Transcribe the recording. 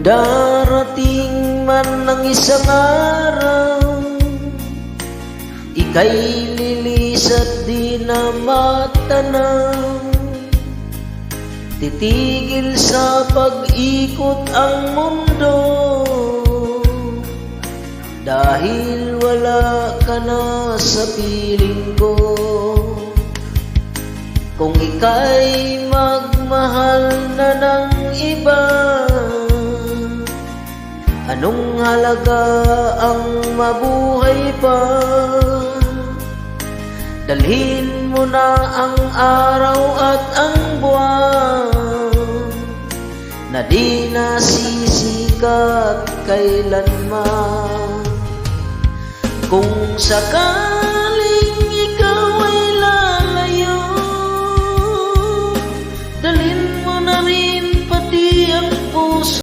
Darating man ng isang araw, ika'y lilis at di na matanaw. Titigil sa pag-ikot ang mundo, dahil wala ka na sa piling ko. Kung ika'y magmahal na ng iba, anong halaga ang mabuhay pa? Dalhin mo na ang araw at ang buwan, na di nasisikat kailanman. Kung sakali